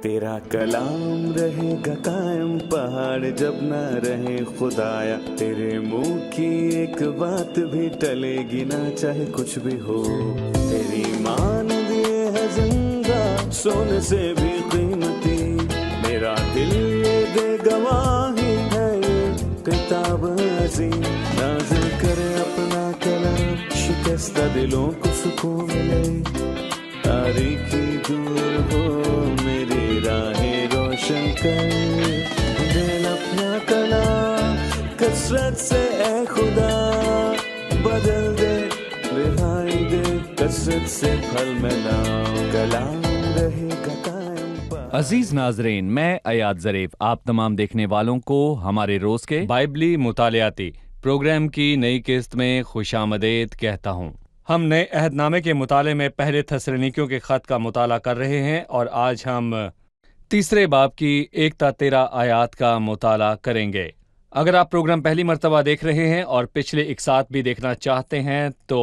तेरा कलाम रहेगा कायम पहाड़ जब ना रहे खुदाया, तेरे मुंह की एक बात भी टलेगी ना चाहे कुछ भी हो। तेरी मान दिए है जिंदा सोने से भी कीमती, मेरा दिल ये दे गवाही है ये किताब अजीम। नाज़िल करे अपना कलाम, शिकस्ता दिलों को सुकून मिले, तारीकी दूर हो मेरी राहें रोशन कर। दिल अपना कलाम कसरत से ए खुदा बदल दे, रिहाई दे कसरत से फल मिला, कलाम रहेगा कायम। अजीज नाजरीन, मैं अयाद ज़रीफ आप तमाम देखने वालों को हमारे रोज के बाइबली मुतालियाती प्रोग्राम की नई किस्त में खुशामदीद कहता हूँ। हम नए अहदनामे के मुताले में पहले थस्सलुनीकियों के ख़त का मुताला कर रहे हैं और आज हम तीसरे बाब की 1 ता 13 आयात का मुताला करेंगे। अगर आप प्रोग्राम पहली मर्तबा देख रहे हैं और पिछले एक साथ भी देखना चाहते हैं तो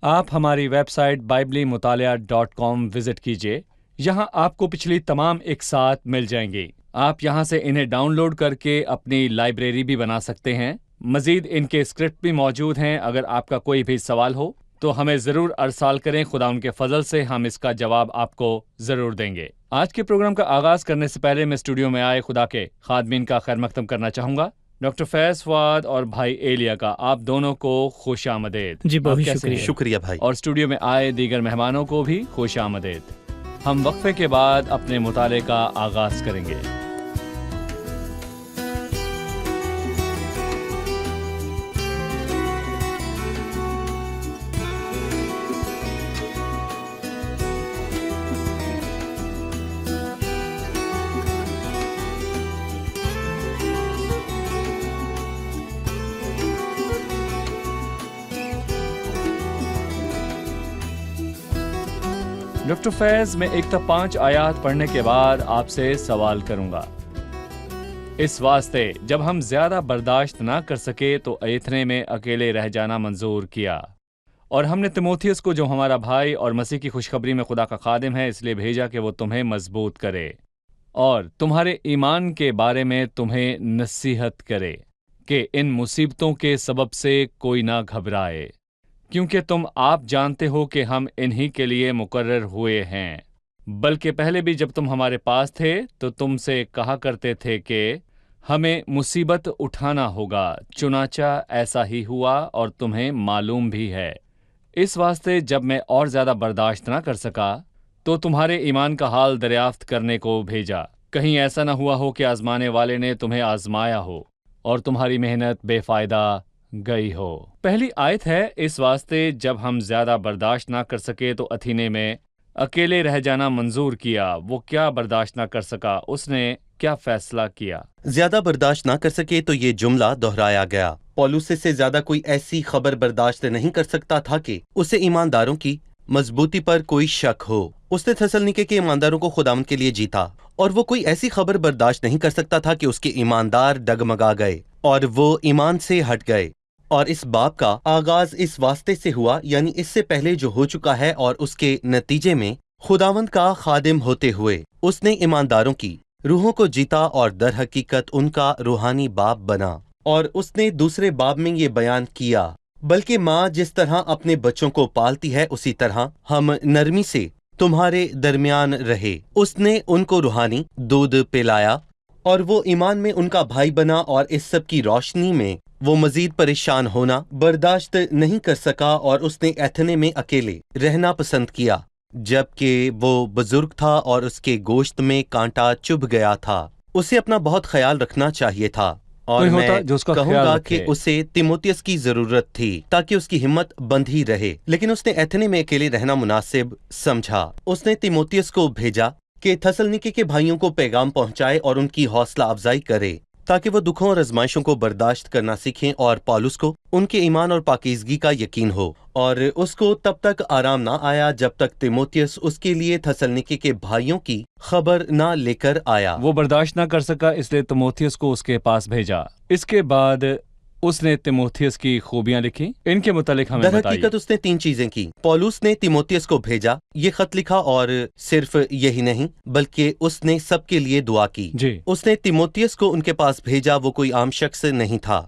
आप हमारी वेबसाइट biblemutalaa.com विज़िट कीजिए। यहाँ आपको पिछली तमाम एक साथ मिल जाएंगी। आप यहाँ से इन्हें डाउनलोड करके अपनी लाइब्रेरी भी बना सकते हैं। मज़ीद इनके स्क्रिप्ट भी मौजूद हैं। अगर आपका कोई भी सवाल हो तो हमें ज़रूर अरसाल करें, खुदा उनके फजल से हम इसका जवाब आपको ज़रूर देंगे। आज के प्रोग्राम का आगाज़ करने से पहले मैं स्टूडियो में आए खुदा के खादमीन का खैर मकदम करना चाहूँगा। डॉक्टर फैज़ फवाद और भाई एलिया का आप दोनों को खुश आमदेद। जी बहुत शुक्रिया भाई। और स्टूडियो में आए दीगर मेहमानों को भी खुश आमदेद। हम वक्फे के बाद अपने मुताले का आगाज़ करेंगे। डॉक्टर फैज़, मैं 1 ता 5 आयात पढ़ने के बाद आपसे सवाल करूंगा। इस वास्ते जब हम ज्यादा बर्दाश्त ना कर सके तो इतने में अकेले रह जाना मंजूर किया, और हमने तिमोथियस को, जो हमारा भाई और मसीह की खुशखबरी में खुदा का खादिम है, इसलिए भेजा कि वो तुम्हें मजबूत करे और तुम्हारे ईमान के बारे में तुम्हें नसीहत करे कि इन मुसीबतों के सबब से कोई ना घबराए, क्योंकि तुम आप जानते हो कि हम इन्हीं के लिए मुकर्रर हुए हैं। बल्कि पहले भी जब तुम हमारे पास थे तो तुमसे कहा करते थे कि हमें मुसीबत उठाना होगा, चुनाचा ऐसा ही हुआ और तुम्हें मालूम भी है। इस वास्ते जब मैं और ज़्यादा बर्दाश्त ना कर सका तो तुम्हारे ईमान का हाल दरियाफ्त करने को भेजा। कहीं ऐसा ना हुआ हो कि आजमाने वाले ने तुम्हें आजमाया हो और तुम्हारी मेहनत बेफायदा गई हो। पहली आयत है, इस वास्ते जब हम ज्यादा बर्दाश्त ना कर सके तो अथीने में अकेले रह जाना मंजूर किया। वो क्या बर्दाश्त ना कर सका? उसने क्या फैसला किया? ज्यादा बर्दाश्त ना कर सके तो ये जुमला दोहराया गया। पौलुस से ज्यादा कोई ऐसी खबर बर्दाश्त नहीं कर सकता था कि उसे ईमानदारों की मजबूती पर कोई शक हो। उसने थस्सलुनीके के ईमानदारों को खुदावंद के लिए जीता, और वो कोई ऐसी खबर बर्दाश्त नहीं कर सकता था कि उसके ईमानदार डगमगा गए और वो ईमान से हट गए। और इस बाब का आगाज इस वास्ते से हुआ, यानी इससे पहले जो हो चुका है, और उसके नतीजे में खुदावंद का खादिम होते हुए उसने ईमानदारों की रूहों को जीता और दर हकीकत उनका रूहानी बाप बना। और उसने दूसरे बाब में ये बयान किया, बल्कि माँ जिस तरह अपने बच्चों को पालती है उसी तरह हम नरमी से तुम्हारे दरमियान रहे। उसने उनको रूहानी दूध पिलाया और वो ईमान में उनका भाई बना, और इस सब की रोशनी में वो मजीद परेशान होना बर्दाश्त नहीं कर सका और उसने एथने में अकेले रहना पसंद किया, जबकि वो बुजुर्ग था और उसके गोश्त में कांटा चुभ गया था। उसे अपना बहुत ख्याल रखना चाहिए था, और मैं कहूँगा कि उसे तिमोथियस की जरूरत थी ताकि उसकी हिम्मत बंधी रहे। लेकिन उसने एथने में अकेले रहना मुनासिब समझा। उसने तिमोथियस को भेजा कि थस्सलुनीके के भाइयों को पैगाम पहुंचाए और उनकी हौसला अफजाई करे, ताकि वो दुखों और आजमाइशों को बर्दाश्त करना सीखें, और पौलुस को उनके ईमान और पाकीज़गी का यकीन हो। और उसको तब तक आराम ना आया जब तक तिमोथियस उसके लिए थस्सलुनीके के भाइयों की खबर ना लेकर आया। वो बर्दाश्त ना कर सका, इसलिए तिमोथियस को उसके पास भेजा। इसके बाद उसने तिमोथियस की खूबियां लिखी, इनके मुतालिक हमें दर बताइए। हकीकत उसने 3 चीजें की। पौलुस ने तिमोथियस को भेजा, ये खत लिखा, और सिर्फ यही नहीं बल्कि उसने सबके लिए दुआ की। जी। उसने तिमोथियस को उनके पास भेजा, वो कोई आम शख्स नहीं था।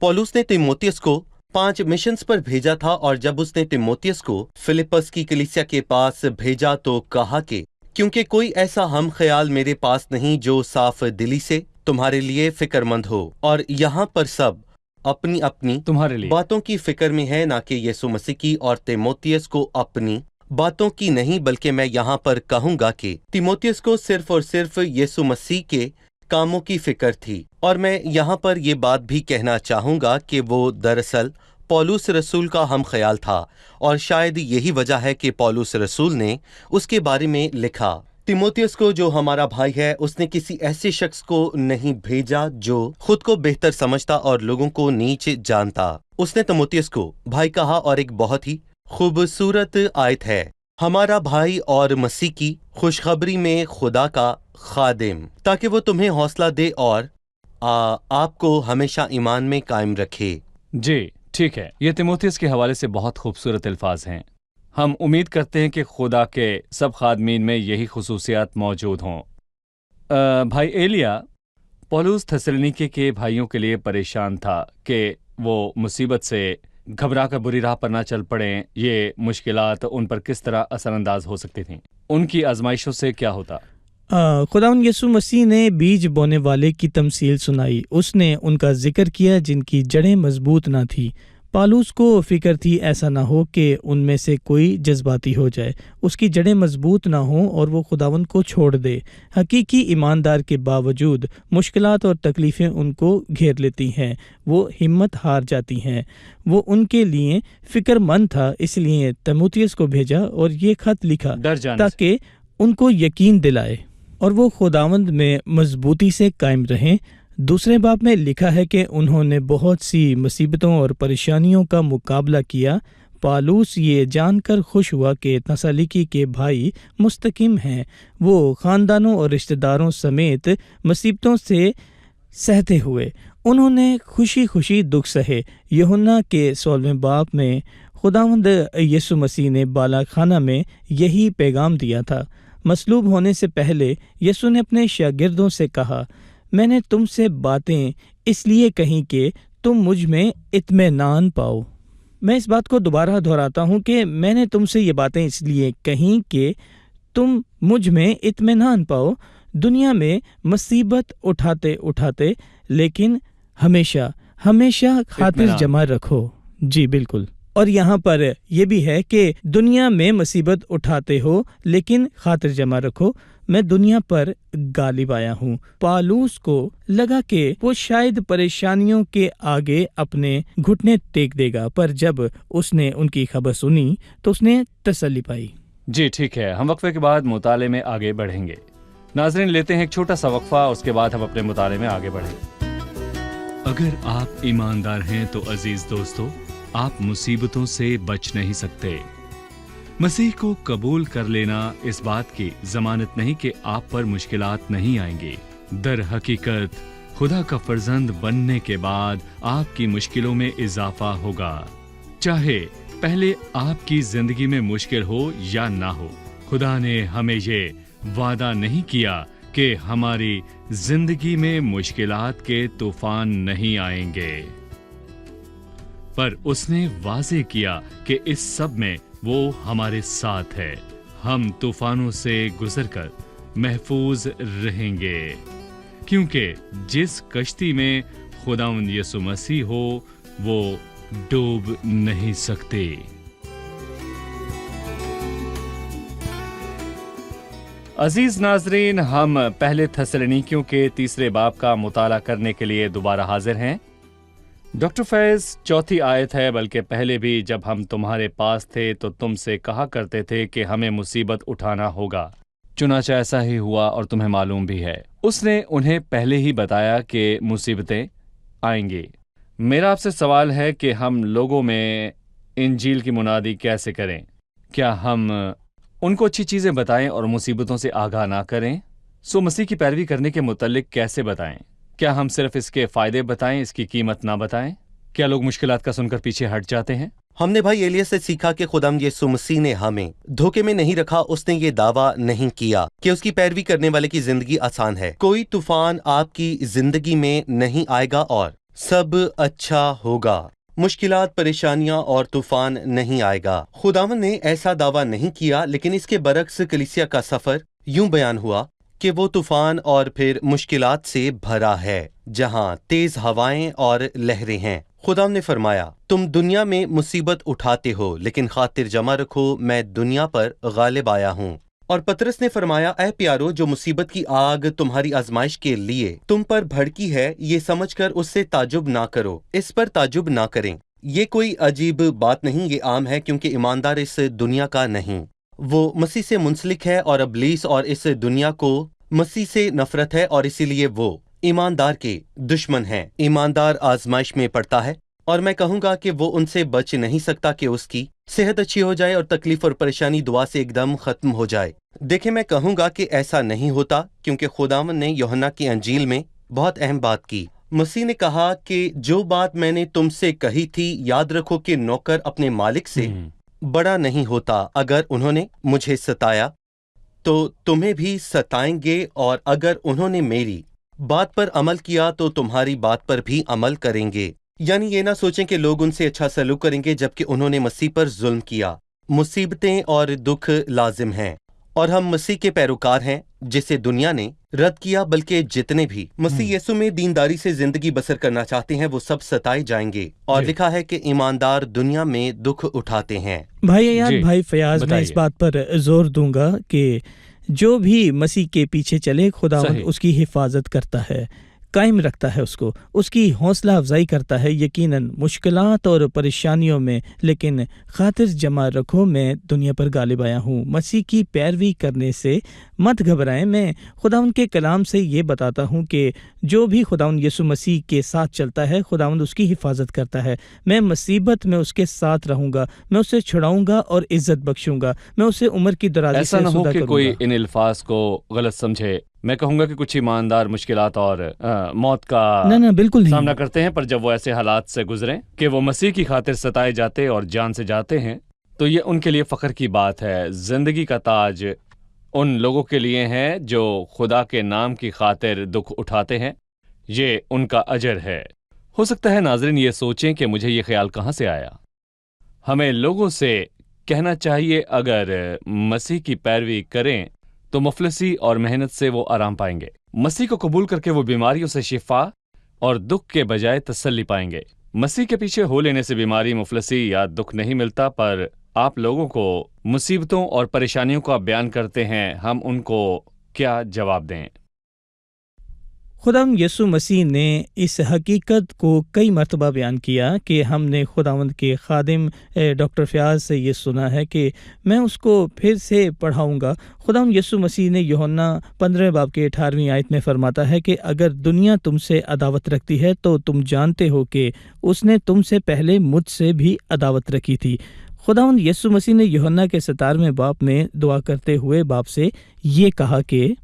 पौलुस ने तिमोथियस को 5 मिशंस पर भेजा था, और जब उसने तिमोथियस को फिलिप्पस की कलीसिया के पास भेजा तो कहा कि क्योंकि कोई ऐसा हम ख्याल मेरे पास नहीं जो साफ दिली से तुम्हारे लिए फिक्रमंद हो, और यहाँ पर सब अपनी अपनी तुम्हारे लिए बातों की फिक्र में है, ना कि यीशु मसीह की। और तिमोथियस को अपनी बातों की नहीं, बल्कि मैं यहाँ पर कहूँगा कि तिमोथियस को सिर्फ और सिर्फ यीशु मसीह के कामों की फिक्र थी। और मैं यहाँ पर ये बात भी कहना चाहूँगा कि वो दरअसल पौलुस रसूल का हम ख्याल था, और शायद यही वजह है कि पौलुस रसूल ने उसके बारे में लिखा। तिमोथियस को, जो हमारा भाई है, उसने किसी ऐसे शख्स को नहीं भेजा जो खुद को बेहतर समझता और लोगों को नीच जानता। उसने तिमोथियस को भाई कहा, और एक बहुत ही खूबसूरत आयत है, हमारा भाई और मसीह की खुशखबरी में खुदा का खादिम, ताकि वो तुम्हें हौसला दे और आपको हमेशा ईमान में कायम रखे। जी ठीक है, ये तिमोथियस के हवाले से बहुत खूबसूरत अल्फाज हैं। हम उम्मीद करते हैं कि खुदा के सब खादमीन में यही खुसूसियात मौजूद हों। भाई एलिया, पौलुस थेसलनीके के भाइयों के लिए परेशान था कि वो मुसीबत से घबरा कर बुरी राह पर ना चल पड़ें। ये मुश्किलात उन पर किस तरह असरअंदाज हो सकती थीं? उनकी आजमाइशों से क्या होता? खुदावंद यीशु मसीह ने बीज बोने वाले की तमसील सुनाई। उसने उनका जिक्र किया जिनकी जड़ें मजबूत ना थी। पालूस को फिक्र थी ऐसा ना हो कि उनमें से कोई जज्बाती हो जाए, उसकी जड़ें मजबूत ना हों और वो खुदावंद को छोड़ दे। हकीकी ईमानदार के बावजूद मुश्किलात और तकलीफ़ें उनको घेर लेती हैं, वो हिम्मत हार जाती हैं। वो उनके लिए फ़िक्रमंद था, इसलिए तिमोथियस को भेजा और ये खत लिखा ताकि उनको यकीन दिलाए और वो खुदावंद में मजबूती से कायम रहें। दूसरे बाब में लिखा है कि उन्होंने बहुत सी मुसीबतों और परेशानियों का मुकाबला किया। पालूस ये जानकर खुश हुआ कि तसलीकी के भाई मुस्तकिम हैं। वो ख़ानदानों और रिश्तेदारों समेत मुसीबतों से सहते हुए उन्होंने खुशी खुशी दुख सहे। यूहन्ना के 16वें बाब में खुदावंद यीशु मसीह ने बालाखाना में यही पैगाम दिया था। मसलूब होने से पहले यीशु ने अपने शागिर्दों से कहा, मैंने तुमसे बातें इसलिए कहीं कि तुम मुझ में इत्मीनान पाओ। मैं इस बात को दोबारा दोहराता हूँ कि मैंने तुमसे ये बातें इसलिए कहीं कि तुम मुझ में इत्मीनान पाओ। दुनिया में मुसीबत उठाते उठाते लेकिन हमेशा हमेशा खातिर जमा रखो। जी बिल्कुल। और यहाँ पर यह भी है कि दुनिया में मुसीबत उठाते हो लेकिन खातिर जमा रखो, मैं दुनिया पर गालिब आया हूँ। पालूस को लगा कि वो शायद परेशानियों के आगे अपने घुटने टेक देगा, पर जब उसने उनकी खबर सुनी तो उसने तसल्ली पाई। जी ठीक है, हम वक्फे के बाद मुताले में आगे बढ़ेंगे। नाज़रीन, लेते हैं एक छोटा सा वक्फा, उसके बाद हम अपने मुताले में आगे बढ़ेंगे। अगर आप ईमानदार हैं तो अजीज दोस्तों, आप मुसीबतों से बच नहीं सकते। मसीह को कबूल कर लेना इस बात की जमानत नहीं कि आप पर मुश्किलात नहीं आएंगे। दर हकीकत खुदा का फर्जंद बनने के बाद आपकी मुश्किलों में इजाफा होगा, चाहे पहले आपकी जिंदगी में मुश्किल हो या ना हो। खुदा ने हमें ये वादा नहीं किया कि हमारी जिंदगी में मुश्किलात के तूफान नहीं आएंगे, पर उसने वाज़े किया कि इस सब में वो हमारे साथ है। हम तूफानों से गुजरकर महफूज रहेंगे, क्योंकि जिस कश्ती में खुदावंद यीशु मसीह हो वो डूब नहीं सकते। अजीज नाजरीन, हम पहले थेसलनीकियों के 3 बाब का मुताला करने के लिए दोबारा हाजिर हैं। डॉक्टर फैज, 4थी आयत है, बल्कि पहले भी जब हम तुम्हारे पास थे तो तुमसे कहा करते थे कि हमें मुसीबत उठाना होगा। चुनाचा ऐसा ही हुआ और तुम्हें मालूम भी है। उसने उन्हें पहले ही बताया कि मुसीबतें आएंगी। मेरा आपसे सवाल है कि हम लोगों में इंजील की मुनादी कैसे करें? क्या हम उनको अच्छी चीज़ें बताएं और मुसीबतों से आगाह ना करें? मसीह की पैरवी करने के मुतल्लिक कैसे बताएं? क्या हम सिर्फ इसके फ़ायदे बताएं, इसकी कीमत ना बताएं? क्या लोग मुश्किलात का सुनकर पीछे हट जाते हैं? हमने भाई एलियस से सीखा कि खुदाम यीशु मसीह ने हमें धोखे में नहीं रखा। उसने ये दावा नहीं किया कि उसकी पैरवी करने वाले की जिंदगी आसान है। कोई तूफान आपकी जिंदगी में नहीं आएगा और सब अच्छा होगा। मुश्किलात, परेशानियां और तूफान नहीं आएगा। खुदावन ने ऐसा दावा नहीं किया, लेकिन इसके बरक्स कलीसिया का सफर यूं बयान हुआ कि वो तूफान और फिर मुश्किलात से भरा है, जहां तेज हवाएं और लहरें हैं। खुदा ने फरमाया, तुम दुनिया में मुसीबत उठाते हो, लेकिन खातिर जमा रखो, मैं दुनिया पर गालिब आया हूँ। और पतरस ने फरमाया, ऐ प्यारो, जो मुसीबत की आग तुम्हारी आजमाइश के लिए तुम पर भड़की है, ये समझकर उससे ताजुब ना करो। इस पर ताजुब ना करें। ये कोई अजीब बात नहीं, ये आम है, क्योंकि ईमानदार इस दुनिया का नहीं, वो मसीह से मुंसलिक है, और इब्लीस और इस दुनिया को मसीह से नफरत है, और इसीलिए वो ईमानदार के दुश्मन है। ईमानदार आजमाइश में पड़ता है, और मैं कहूँगा कि वो उनसे बच नहीं सकता कि उसकी सेहत अच्छी हो जाए और तकलीफ और परेशानी दुआ से एकदम खत्म हो जाए। देखें, मैं कहूँगा कि ऐसा नहीं होता, क्योंकि खुदावंद ने यूहन्ना की अंजील में बहुत अहम बात की। मसीह ने कहा कि जो बात मैंने तुमसे कही थी, याद रखो कि नौकर अपने मालिक से बड़ा नहीं होता। अगर उन्होंने मुझे सताया तो तुम्हें भी सताएंगे, और अगर उन्होंने मेरी बात पर अमल किया तो तुम्हारी बात पर भी अमल करेंगे। यानी ये ना सोचें कि लोग उनसे अच्छा सलूक करेंगे जबकि उन्होंने मसीह पर जुल्म किया। मुसीबतें और दुख लाजिम हैं, और हम मसीह के पैरोकार हैं, जिसे दुनिया ने रद्द किया, बल्कि जितने भी मसीह यीशु में दीनदारी से जिंदगी बसर करना चाहते हैं, वो सब सताए जाएंगे। और लिखा है कि ईमानदार दुनिया में दुख उठाते हैं। भाई यार, भाई फयाज, मैं इस बात पर जोर दूंगा कि जो भी मसीह के पीछे चले, खुदावंद उसकी हिफाजत करता है, कायम रखता है उसको, उसकी हौसला अफजाई करता है, यकीनन मुश्किलात और परेशानियों में, लेकिन खातिर जमा रखो, मैं दुनिया पर गालिब आया हूँ। मसीह की पैरवी करने से मत घबराएं। मैं खुदावंद के कलाम से ये बताता हूँ कि जो भी खुदावंद यीशु मसीह के साथ चलता है, खुदावंद उसकी हिफाजत करता है। मैं मुसीबत में उसके साथ रहूंगा, मैं उसे छुड़ाऊंगा और इज्जत बख्शूंगा, मैं उसे उम्र की दराज़ी से ऐसा न हो कि करूंगा। कोई इन अल्फाज को गलत समझे। मैं कहूंगा कि कुछ ईमानदार मुश्किलात और मौत का बिल्कुल सामना करते हैं, पर जब वो ऐसे हालात से गुजरें कि वो मसीह की खातिर सताए जाते और जान से जाते हैं, तो ये उनके लिए फख्र की बात है। जिंदगी का ताज उन लोगों के लिए है जो खुदा के नाम की खातिर दुख उठाते हैं, ये उनका अजर है। हो सकता है नाजरीन ये सोचें कि मुझे ये ख्याल कहाँ से आया। हमें लोगों से कहना चाहिए, अगर मसीह की पैरवी करें तो मुफलिसी और मेहनत से वो आराम पाएंगे। मसीह को कबूल करके वो बीमारियों से शिफा और दुख के बजाय तसल्ली पाएंगे। मसीह के पीछे हो लेने से बीमारी, मुफलिसी या दुख नहीं मिलता, पर आप लोगों को मुसीबतों और परेशानियों का बयान करते हैं, हम उनको क्या जवाब दें? खुदावंद यीशु मसीह ने इस हकीकत को कई मरतबा बयान किया कि हमने खुदावंद के खादिम डॉक्टर फयाज से ये सुना है कि मैं उसको फिर से पढ़ाऊँगा। खुदावंद यीशु मसीह ने यूहन्ना 15 बाब के 18वीं आयत में फरमाता है कि अगर दुनिया तुमसे अदावत रखती है तो तुम जानते हो कि उसने तुमसे पहले मुझसे भी अदावत रखी थी। खुदावंद यीशु मसीह ने यूहन्ना के 17वें बाब में दुआ करते हुए बाप से ये कहा कि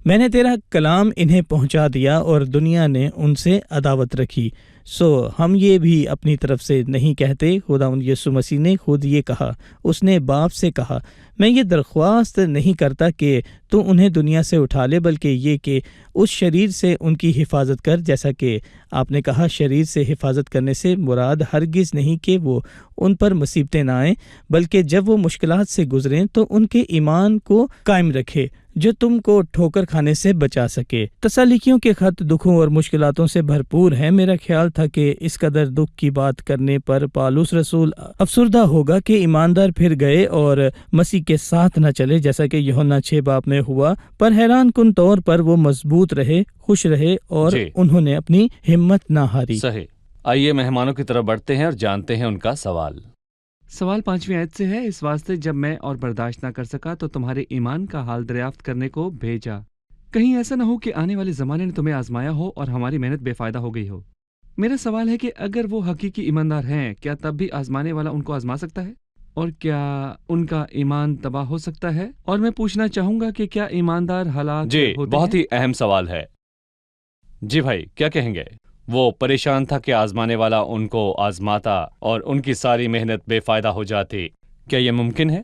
मैंने तेरा कलाम इन्हें पहुंचा दिया और दुनिया ने उनसे अदावत रखी। सो हम ये भी अपनी तरफ से नहीं कहते, खुदावंद यीशु मसीह ने खुद ये कहा। उसने बाप से कहा, मैं ये दरख्वास्त नहीं करता कि तू उन्हें दुनिया से उठा ले, बल्कि ये कि उस शरीर से उनकी हिफाजत कर, जैसा कि आपने कहा। शरीर से हिफाजत करने से मुराद हरगिज़ नहीं कि वो उन पर मुसीबतें ना आएँ, बल्कि जब वो मुश्किलात से गुजरें तो उनके ईमान को कायम रखे, जो तुमको ठोकर खाने से बचा सके। तसल्लियों के खत दुखों और मुश्किलातों से भरपूर है। मेरा ख्याल था कि इस कदर दुख की बात करने पर पालूस रसूल अफसुर्दा होगा कि ईमानदार फिर गए और मसीह के साथ न चले, जैसा कि यूहन्ना 6 बाब में हुआ। पर हैरान कुन तौर पर वो मजबूत रहे, खुश रहे और उन्होंने अपनी हिम्मत ना हारी। सही। आइए मेहमानों की तरफ बढ़ते हैं और जानते हैं उनका सवाल। सवाल 5वीं आयत से है, इस वास्ते जब मैं और बर्दाश्त ना कर सका तो तुम्हारे ईमान का हाल दरियाफ्त करने को भेजा। कहीं ऐसा न हो कि आने वाले ज़माने ने तुम्हें आजमाया हो और हमारी मेहनत बेफायदा हो गई हो। मेरा सवाल है कि अगर वो हकीकी ईमानदार हैं, क्या तब भी आजमाने वाला उनको आजमा सकता है? और क्या उनका ईमान तबाह हो सकता है? और मैं पूछना चाहूँगा कि क्या ईमानदार हालात होते हैं? बहुत ही अहम सवाल है। जी भाई, क्या कहेंगे? وہ پریشان تھا کہ آزمانے والا ان کو آزماتا اور ان کی ساری محنت بے فائدہ ہو جاتی۔ کیا یہ ممکن ہے؟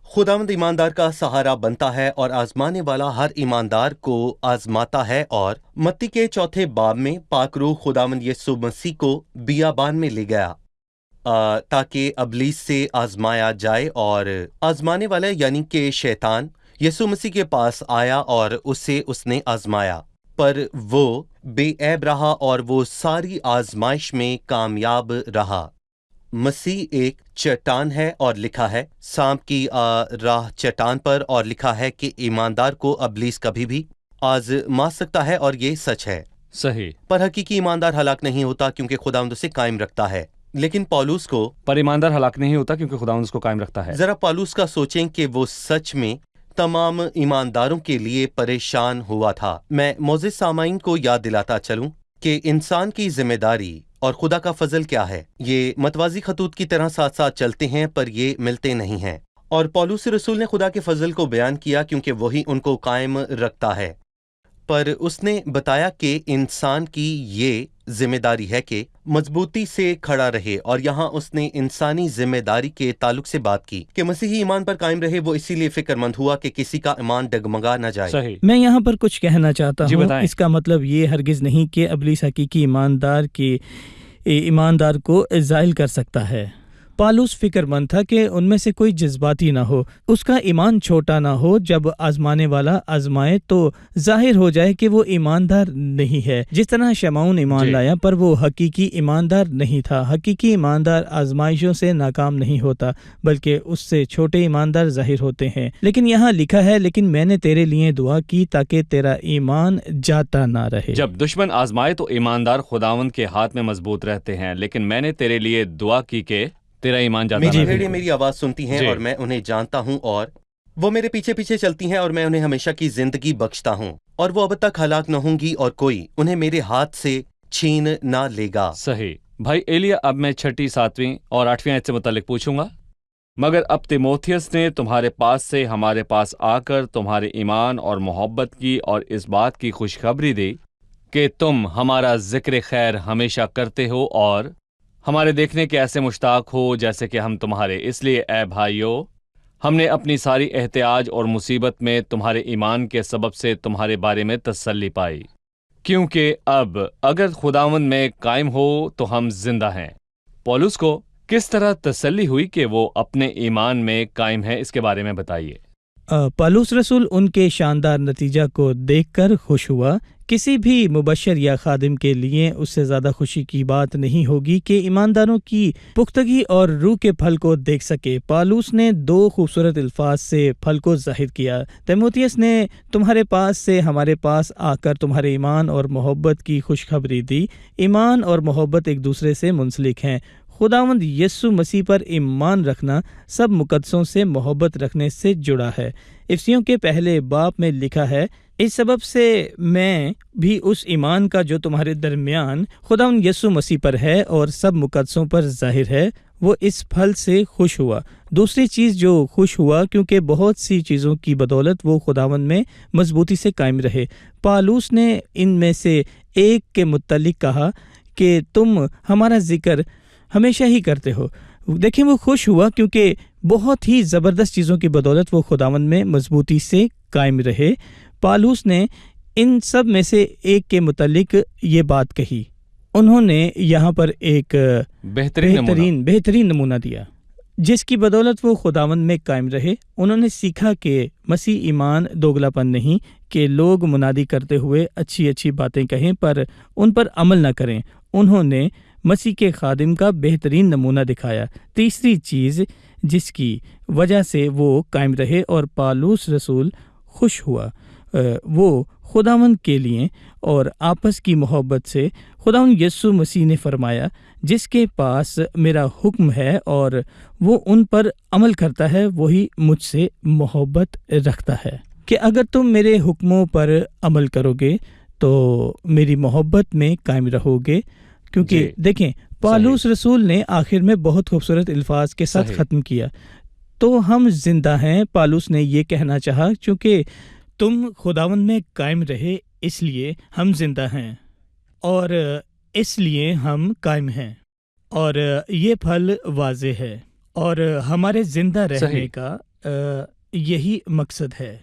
خداوند ایماندار کا سہارا بنتا ہے اور آزمانے والا ہر ایماندار کو آزماتا ہے۔ اور متی کے 4 باب میں پاک روح خداوند یسوع مسیح کو بیابان میں لے گیا تاکہ ابلیس سے آزمایا جائے، اور آزمانے والا یعنی کہ شیطان یسوع مسیح کے پاس آیا اور اسے اس نے آزمایا، پر وہ بے عیب رہا اور وہ ساری آزمائش میں کامیاب رہا۔ مسیح ایک چٹان ہے اور لکھا ہے سانپ کی راہ چٹان پر، اور لکھا ہے کہ ایماندار کو ابلیس کبھی بھی آزما سکتا ہے، اور یہ سچ ہے۔ صحیح۔ پر حقیقی ایماندار ہلاک نہیں ہوتا کیونکہ خداوند اسے قائم رکھتا ہے، لیکن پولس کو پر ایماندار ہلاک نہیں ہوتا کیونکہ خداوند اس کو قائم رکھتا ہے۔ ذرا پولس کا سوچیں کہ وہ سچ میں تمام ایمانداروں کے لیے پریشان ہوا تھا۔ میں معزز سامعین کو یاد دلاتا چلوں کہ انسان کی ذمہ داری اور خدا کا فضل کیا ہے۔ یہ متوازی خطوط کی طرح ساتھ ساتھ چلتے ہیں، پر یہ ملتے نہیں ہیں۔ اور پولس رسول نے خدا کے فضل کو بیان کیا کیونکہ وہی ان کو قائم رکھتا ہے، پر اس نے بتایا کہ انسان کی یہ ذمہ داری ہے کہ مضبوطی سے کھڑا رہے، اور یہاں اس نے انسانی ذمہ داری کے تعلق سے بات کی کہ مسیحی ایمان پر قائم رہے۔ وہ اسی لیے فکر مند ہوا کہ کسی کا ایمان ڈگمگا نہ جائے۔ صحیح۔ میں یہاں پر کچھ کہنا چاہتا جی ہوں۔ بتائیں۔ اس کا مطلب یہ ہرگز نہیں کہ ابلیس حقیقی ایماندار کو زائل کر سکتا ہے۔ پالوس فکر مند تھا کہ ان میں سے کوئی جذباتی نہ ہو، اس کا ایمان چھوٹا نہ ہو، جب آزمانے والا آزمائے تو ظاہر ہو جائے کہ وہ ایماندار نہیں ہے۔ جس طرح شمعون ایمان لایا پر وہ حقیقی ایماندار نہیں تھا۔ حقیقی ایماندار آزمائشوں سے ناکام نہیں ہوتا بلکہ اس سے چھوٹے ایماندار ظاہر ہوتے ہیں۔ لیکن یہاں لکھا ہے لیکن میں نے تیرے لیے دعا کی تاکہ تیرا ایمان جاتا نہ رہے۔ جب دشمن آزمائے تو ایماندار خداوند کے ہاتھ میں مضبوط رہتے ہیں، لیکن میں نے تیرے لیے دعا کی کہ تیرا ایمان جاتا میری نہ بھیڑیں رہے۔ میری آواز سنتی ہیں جی۔ اور میں انہیں جانتا ہوں، اور وہ میرے پیچھے پیچھے چلتی ہیں، اور میں انہیں ہمیشہ کی زندگی بخشتا ہوں، اور وہ اب تک ہلاک نہ ہوں گی، اور کوئی انہیں میرے ہاتھ سے چھین نہ لے گا۔ صحیح۔ بھائی ایلیا، اب میں 6، 7 اور 8 آیت سے متعلق پوچھوں گا۔ مگر اب تیموتھیوس نے تمہارے پاس سے ہمارے پاس آ کر تمہارے ایمان اور محبت کی اور اس بات کی خوشخبری دی کہ تم ہمارا ذکر خیر ہمیشہ کرتے ہو اور ہمارے دیکھنے کے ایسے مشتاق ہو جیسے کہ ہم تمہارے۔ اس لیے اے بھائیو، ہم نے اپنی ساری احتیاج اور مصیبت میں تمہارے ایمان کے سبب سے تمہارے بارے میں تسلی پائی، کیونکہ اب اگر خداوند میں قائم ہو تو ہم زندہ ہیں۔ پولس کو کس طرح تسلی ہوئی کہ وہ اپنے ایمان میں قائم ہے، اس کے بارے میں بتائیے۔ پالوس رسول ان کے شاندار نتیجہ کو دیکھ کر خوش ہوا۔ کسی بھی مبشر یا خادم کے لیے اس سے زیادہ خوشی کی بات نہیں ہوگی کہ ایمانداروں کی پختگی اور روح کے پھل کو دیکھ سکے۔ پالوس نے 2 خوبصورت الفاظ سے پھل کو ظاہر کیا۔ تیموتھیوس نے تمہارے پاس سے ہمارے پاس آ کر تمہارے ایمان اور محبت کی خوشخبری دی۔ ایمان اور محبت ایک دوسرے سے منسلک ہیں۔ خداوند یسوع مسیح پر ایمان رکھنا سب مقدسوں سے محبت رکھنے سے جڑا ہے۔ افسیوں کے پہلے باب میں لکھا ہے، اس سبب سے میں بھی اس ایمان کا جو تمہارے درمیان خداوند یسوع مسیح پر ہے اور سب مقدسوں پر ظاہر ہے، وہ اس پھل سے خوش ہوا۔ دوسری چیز جو خوش ہوا کیونکہ بہت سی چیزوں کی بدولت وہ خداوند میں مضبوطی سے قائم رہے۔ پالوس نے ان میں سے ایک کے متعلق کہا کہ تم ہمارا ذکر ہمیشہ ہی کرتے ہو۔ دیکھیں، وہ خوش ہوا کیونکہ بہت ہی زبردست چیزوں کی بدولت وہ خداوند میں مضبوطی سے قائم رہے۔ پالوس نے ان سب میں سے ایک کے متعلق یہ بات کہی۔ انہوں نے یہاں پر ایک بہترین نمونہ دیا جس کی بدولت وہ خداوند میں قائم رہے۔ انہوں نے سیکھا کہ مسیح ایمان دوگلا پن نہیں کہ لوگ منادی کرتے ہوئے اچھی اچھی باتیں کہیں پر ان پر عمل نہ کریں۔ انہوں نے مسیح کے خادم کا بہترین نمونہ دکھایا۔ تیسری چیز جس کی وجہ سے وہ قائم رہے اور پالوس رسول خوش ہوا، وہ خداوند کے لیے اور آپس کی محبت سے خداوند یسوع مسیح نے فرمایا، جس کے پاس میرا حکم ہے اور وہ ان پر عمل کرتا ہے وہی مجھ سے محبت رکھتا ہے۔ کہ اگر تم میرے حکموں پر عمل کرو گے تو میری محبت میں قائم رہو گے۔ کیونکہ دیکھیں، پالوس رسول نے آخر میں بہت خوبصورت الفاظ کے ساتھ ختم کیا، تو ہم زندہ ہیں۔ پالوس نے یہ کہنا چاہا چونکہ تم خداوند میں قائم رہے اس لیے ہم زندہ ہیں۔ اور اس لیے ہم قائم ہیں، اور یہ پھل واضح ہے، اور ہمارے زندہ رہنے صحیح۔ کا یہی مقصد ہے۔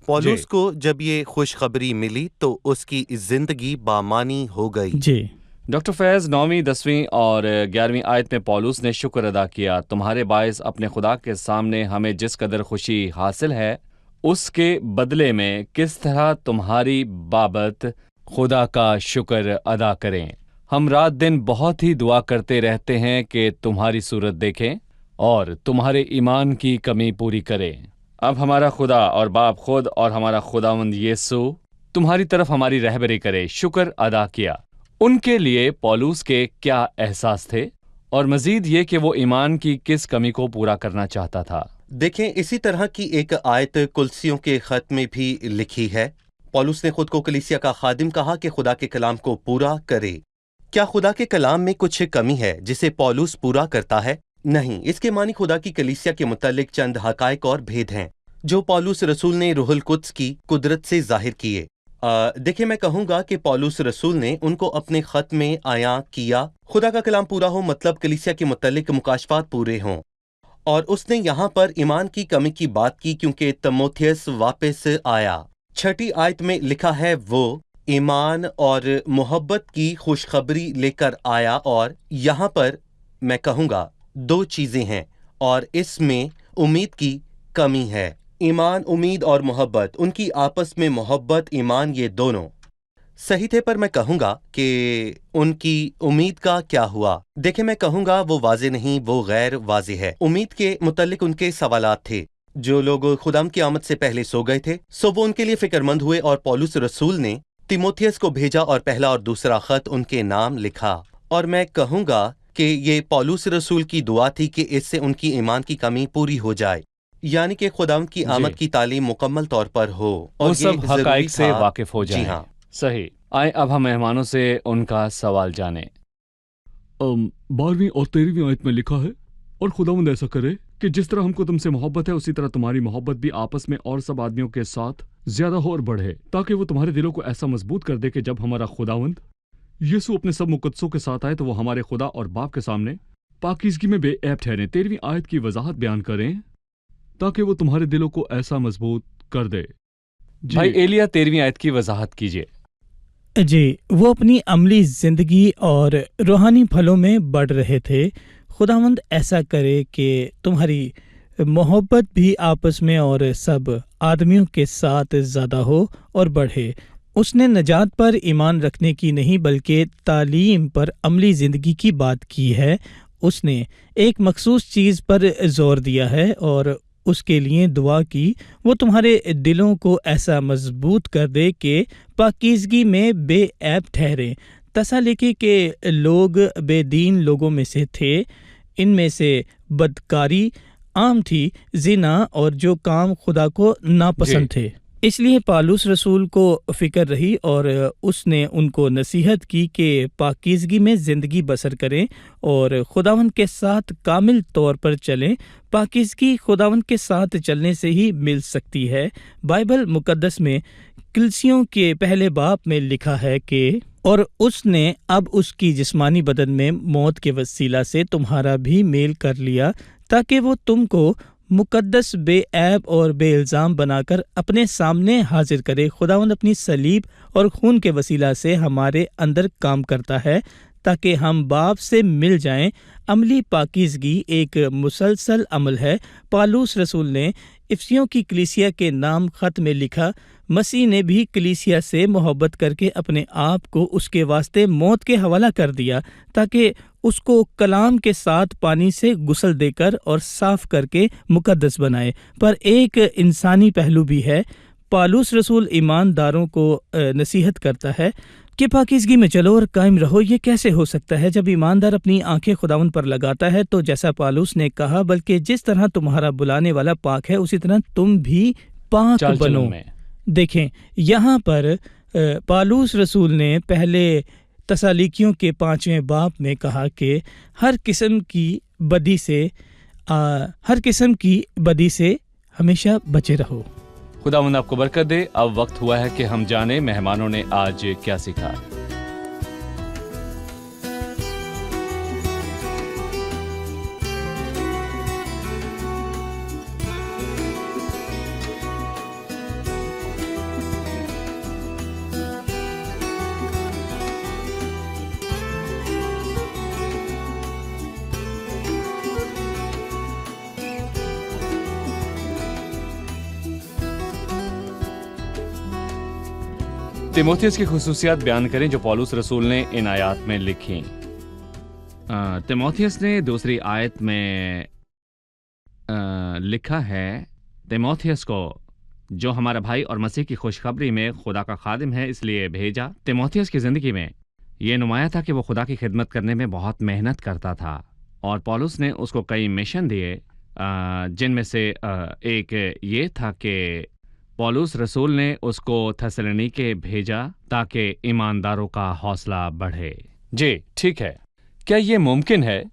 پولس جی۔ کو جب یہ خوشخبری ملی تو اس کی زندگی بامانی ہو گئی۔ جی ڈاکٹر فیض، 9ویں 10ویں اور 11ویں آیت میں پولس نے شکر ادا کیا، تمہارے باعث اپنے خدا کے سامنے ہمیں جس قدر خوشی حاصل ہے اس کے بدلے میں کس طرح تمہاری بابت خدا کا شکر ادا کریں۔ ہم رات دن بہت ہی دعا کرتے رہتے ہیں کہ تمہاری صورت دیکھیں اور تمہارے ایمان کی کمی پوری کریں۔ اب ہمارا خدا اور باپ خود اور ہمارا خداوند یسوع تمہاری طرف ہماری رہبری کرے۔ شکر ادا کیا۔ ان کے لیے پولس کے کیا احساس تھے، اور مزید یہ کہ وہ ایمان کی کس کمی کو پورا کرنا چاہتا تھا؟ دیکھیں، اسی طرح کی ایک آیت کلسیوں کے خط میں بھی لکھی ہے۔ پولس نے خود کو کلیسیا کا خادم کہا کہ خدا کے کلام کو پورا کرے۔ کیا خدا کے کلام میں کچھ کمی ہے جسے پولس پورا کرتا ہے؟ نہیں، اس کے معنی خدا کی کلیسیا کے متعلق چند حقائق اور بھید ہیں جو پولس رسول نے روح القدس کی قدرت سے ظاہر کیے۔ دیکھیں، میں کہوں گا کہ پولس رسول نے ان کو اپنے خط میں عیاں کیا۔ خدا کا کلام پورا ہو مطلب کلیسیا کے متعلق مکاشفات پورے ہوں، اور اس نے یہاں پر ایمان کی کمی کی بات کی کیونکہ تموتھیوس واپس آیا۔ 6 آیت میں لکھا ہے وہ ایمان اور محبت کی خوشخبری لے کر آیا، اور یہاں پر میں کہوں گا 2 چیزیں ہیں اور اس میں امید کی کمی ہے۔ ایمان، امید اور محبت، ان کی آپس میں محبت، ایمان، یہ دونوں صحیح تھے، پر میں کہوں گا کہ ان کی امید کا کیا ہوا؟ دیکھیں، میں کہوں گا وہ واضح نہیں، وہ غیر واضح ہے۔ امید کے متعلق ان کے سوالات تھے۔ جو لوگ خدام کی آمد سے پہلے سو گئے تھے، وہ ان کے لیے فکر مند ہوئے، اور پولس رسول نے تیموتھیوس کو بھیجا اور پہلا اور دوسرا خط ان کے نام لکھا۔ اور میں کہوں گا کہ یہ پولس رسول کی دعا تھی کہ اس سے ان کی ایمان کی کمی پوری ہو جائے، یعنی کہ خداوند کی آمد کی تعلیم مکمل طور پر ہو، اور وہ یہ سب حقائق سے واقف ہو جائیں۔ جی ہاں، صحیح۔ آئیں اب ہم مہمانوں سے ان کا سوال جانیں۔ 12ویں اور 13ویں آیت میں لکھا ہے، اور خداوند ایسا کرے کہ جس طرح ہم کو تم سے محبت ہے اسی طرح تمہاری محبت بھی آپس میں اور سب آدمیوں کے ساتھ زیادہ ہو اور بڑھے، تاکہ وہ تمہارے دلوں کو ایسا مضبوط کر دے کہ جب ہمارا خداوند یسوع اپنے سب مقدسوں کے ساتھ آئے تو وہ ہمارے خدا اور باپ کے سامنے پاکیزگی میں بے عیب ٹھہریں۔ 13ویں آیت کی وضاحت بیان کریں تاکہ وہ تمہارے دلوں کو ایسا مضبوط کر دے۔ بھائی ایلیا، 13ویں آیت کی وضاحت کیجیے۔ جی، وہ اپنی عملی زندگی اور روحانی پھلوں میں بڑھ رہے تھے۔ خداوند ایسا کرے کہ تمہاری محبت بھی آپس میں اور سب آدمیوں کے ساتھ زیادہ ہو اور بڑھے۔ اس نے نجات پر ایمان رکھنے کی نہیں بلکہ تعلیم پر عملی زندگی کی بات کی ہے۔ اس نے ایک مخصوص چیز پر زور دیا ہے اور اس کے لیے دعا کی، وہ تمہارے دلوں کو ایسا مضبوط کر دے کہ پاکیزگی میں بے عیب ٹھہریں۔ تسالونیکی کے لوگ بے دین لوگوں میں سے تھے، ان میں سے بدکاری عام تھی، زنا اور جو کام خدا کو ناپسند تھے۔ اس لیے پالوس رسول کو فکر رہی اور اس نے ان کو نصیحت کی کہ پاکیزگی میں زندگی بسر کریں اور خداوند کے ساتھ کامل طور پر چلیں۔ پاکیزگی خداوند کے ساتھ چلنے سے ہی مل سکتی ہے۔ بائبل مقدس میں کلیسیوں کے پہلے باب میں لکھا ہے کہ اور اس نے اب اس کی جسمانی بدن میں موت کے وسیلہ سے تمہارا بھی میل کر لیا تاکہ وہ تم کو مقدس، بے عیب اور بے الزام بنا کر اپنے سامنے حاضر کرے۔ خداوند اپنی صلیب اور خون کے وسیلہ سے ہمارے اندر کام کرتا ہے تاکہ ہم باپ سے مل جائیں۔ عملی پاکیزگی ایک مسلسل عمل ہے۔ پالوس رسول نے افسیوں کی کلیسیا کے نام خط میں لکھا، مسیح نے بھی کلیسیا سے محبت کر کے اپنے آپ کو اس کے واسطے موت کے حوالہ کر دیا تاکہ اس کو کلام کے ساتھ پانی سے غسل دے کر اور صاف کر کے مقدس بنائے۔ پر ایک انسانی پہلو بھی ہے۔ پالوس رسول ایمانداروں کو نصیحت کرتا ہے کہ پاکیزگی میں چلو اور قائم رہو۔ یہ کیسے ہو سکتا ہے؟ جب ایماندار اپنی آنکھیں خداوند پر لگاتا ہے تو جیسا پالوس نے کہا، بلکہ جس طرح تمہارا بلانے والا پاک ہے اسی طرح تم بھی پاک بنو۔ دیکھیں، یہاں پر پالوس رسول نے پہلے تسالونیکیوں کے 5ویں باب میں کہا کہ ہر قسم کی بدی سے ہمیشہ بچے رہو۔ خداوند آپ کو برکت دے۔ اب وقت ہوا ہے کہ ہم جانیں مہمانوں نے آج کیا سیکھا۔ तिमोथियस की खसूसियात बयान करें जो पौलुस रसूल ने इन आयत में लिखी। तिमोथियस ने दूसरी आयत में लिखा है, तिमोथियस को जो हमारा भाई और मसीह की खुशखबरी में खुदा का खादिम है इसलिए भेजा। तिमोथियस की ज़िंदगी में ये नुमाया था कि वो खुदा की खिदमत करने में बहुत मेहनत करता था और पौलुस ने उसको कई मिशन दिए, जिनमें से एक ये था कि पौलुस रसूल ने उसको थेसलोनिके भेजा ताकि ईमानदारों का हौसला बढ़े। जी ठीक है, क्या ये मुमकिन है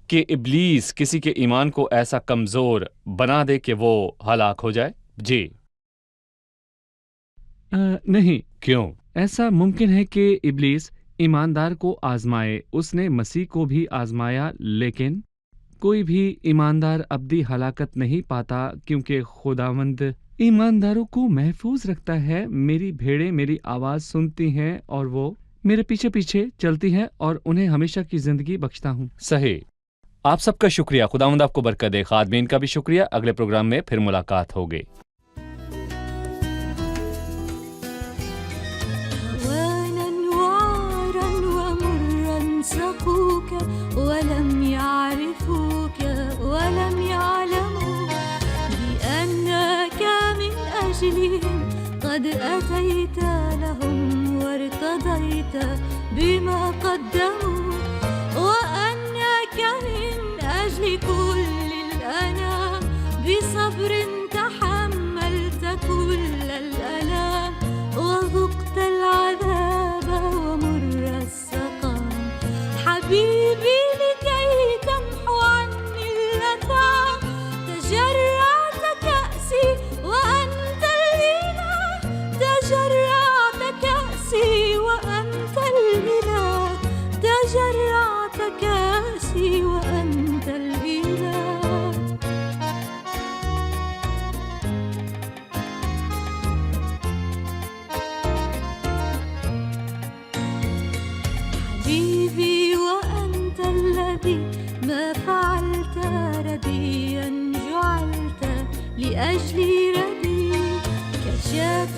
कि इब्लीस किसी के ईमान को ऐसा कमज़ोर बना दे कि वो हलाक हो जाए? जी नहीं। क्यों? ऐसा मुमकिन है कि इब्लीस ईमानदार को आजमाए। उसने मसीह को भी आजमाया, लेकिन कोई भी ईमानदार अब्दी हलाकत नहीं पाता, क्योंकि खुदावंद ईमानदारों को महफूज रखता है। मेरी भेड़ें मेरी आवाज़ सुनती हैं और वो मेरे पीछे पीछे चलती हैं और उन्हें हमेशा की ज़िंदगी बख्शता हूँ। सही। आप सबका शुक्रिया, खुदावंद आपको बरकत दे। खादमीन का भी शुक्रिया। अगले प्रोग्राम में फिर मुलाकात होगी। ولم يعرفوك ولم يعلموا بأنك من أجلهم قد أتيت لهم وارتضيت بما قدموا وأنك من أجل كل الأنام بصبر تحملت كل الألام وذقت العذاب ومر السقام حبيبي لكي تمحو عني اللثام تجرعت كأسي وأنت الإله تجرعت كأسي وأنت الإله تجرعت كأسي وأنت الإله حبيبي وأنت الذي ما فعلت رديا جعلت لأجلي ردي كشاة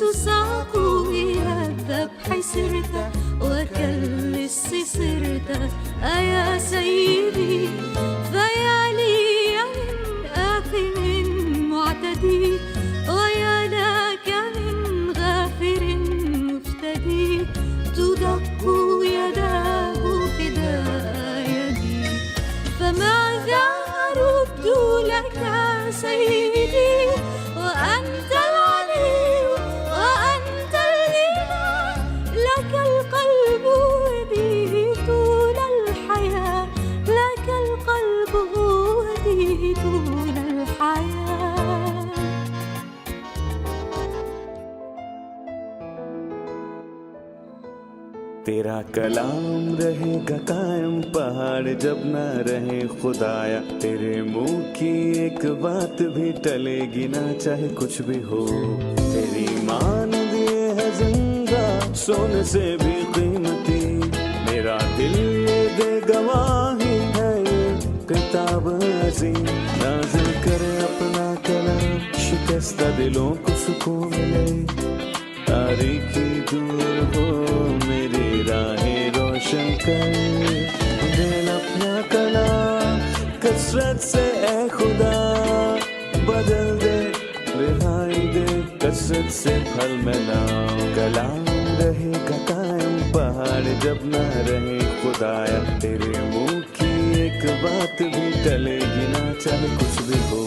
تساق إلى الذبح سرت وكاللص صرت أيا سيدي فيا لي من آثم معتدي ويا لك من غافر مفتدي تدق يداه فداء يدي فماذا أرد لك سيدي وأنت العلي وأنت الإله لك القلب وبه طول الحياة لك القلب وبه طول الحياة तेरा कलाम रहेगा कायम पहाड़ जब न रहे खुदाया तेरे मुंह की एक बात भी टलेगी ना चाहे कुछ भी हो तेरी मान दिए है जिंदा सोने से भी कीमती मेरा दिल ये दे गवाही है ये किताब अजीम नाज़िल करे अपना कलाम शिकस्ता दिलों को सुकून मिले तारीखी दूर हो मेरी राहें रोशन कर दे अपना कलाम कसरत से ए खुदा बदल दे रिहाई दे कसरत से फल में नाम कलाम रहेगा कायम पहाड़ जब न रहे खुदाया तेरे मुंह की एक बात भी टलेगी ना चाहे कुछ भी हो